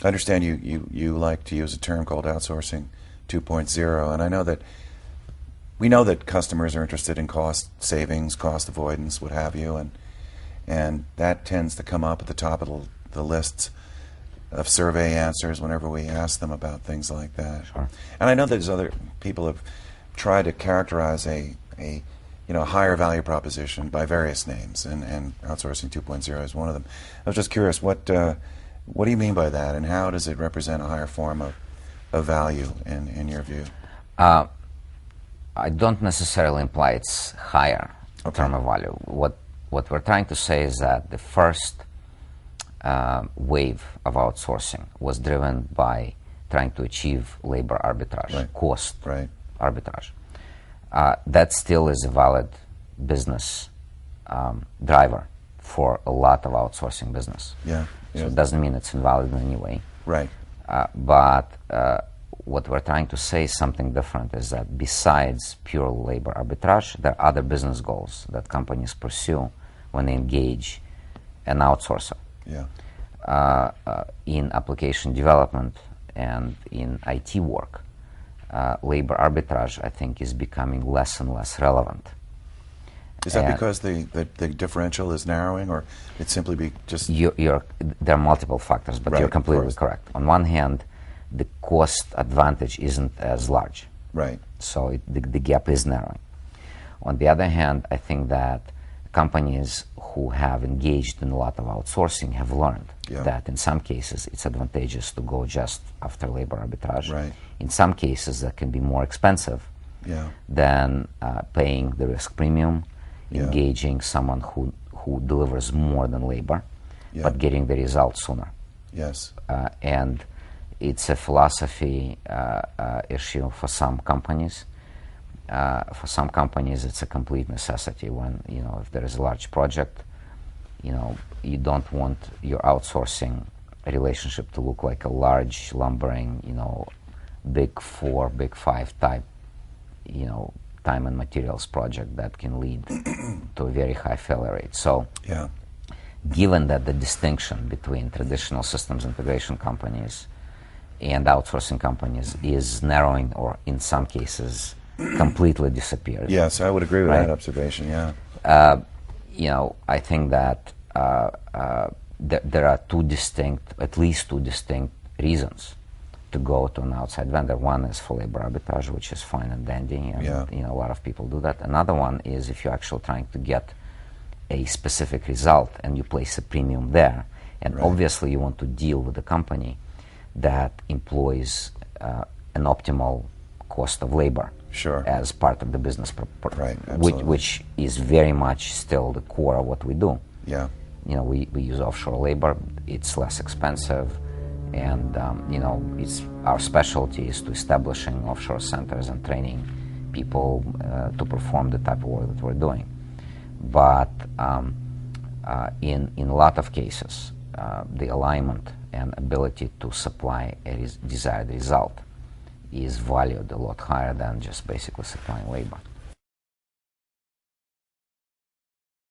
I understand you like to use a term called outsourcing 2.0, and I know that we know that customers are interested in cost savings, cost avoidance, what have you, and that tends to come up at the top of the lists of survey answers whenever we ask them about things like that. Sure. And I know there's other people have tried to characterize a higher value proposition by various names, and outsourcing 2.0 is one of them. I was just curious, what do you mean by that, and how does it represent a higher form of value in your view? I don't necessarily imply it's higher term of value. What we're trying to say is that the first wave of outsourcing was driven by trying to achieve labor arbitrage, right. cost right. arbitrage. That still is a valid business driver for a lot of outsourcing business. Yeah. So it doesn't mean it's invalid in any way. Right. But what we're trying to say is something different, is that besides pure labor arbitrage, there are other business goals that companies pursue when they engage an outsourcer. Yeah. In application development and in IT work, labor arbitrage, I think, is becoming less and less relevant. Is that because the differential is narrowing, or it simply just... There are multiple factors, but right, you're completely correct. On one hand, the cost advantage isn't as large. Right. So the gap is narrowing. On the other hand, I think that companies who have engaged in a lot of outsourcing have learned that in some cases it's advantageous to go just after labor arbitrage. Right. In some cases that can be more expensive than paying the risk premium, engaging someone who delivers more than labor, but getting the results sooner. Yes. And it's a philosophy issue for some companies. For some companies, it's a complete necessity. When if there is a large project, you don't want your outsourcing relationship to look like a large, lumbering, big 4, big 5 type, time and materials project that can lead to a very high failure rate. So, given that the distinction between traditional systems integration companies and outsourcing companies is narrowing, or in some cases completely disappeared. Yes, I would agree with that observation. Yeah. I think that there are at least two distinct reasons to go to an outside vendor. One is for labor arbitrage, which is fine and dandy, and a lot of people do that. Another one is if you're actually trying to get a specific result and you place a premium there, and obviously you want to deal with a company that employs an optimal cost of labor as part of the business, which is very much still the core of what we do. Yeah. We use offshore labor. It's less expensive, and it's our specialty is to establishing offshore centers and training people to perform the type of work that we're doing. But in a lot of cases, the alignment and ability to supply a desired result is valued a lot higher than just basically supplying labor.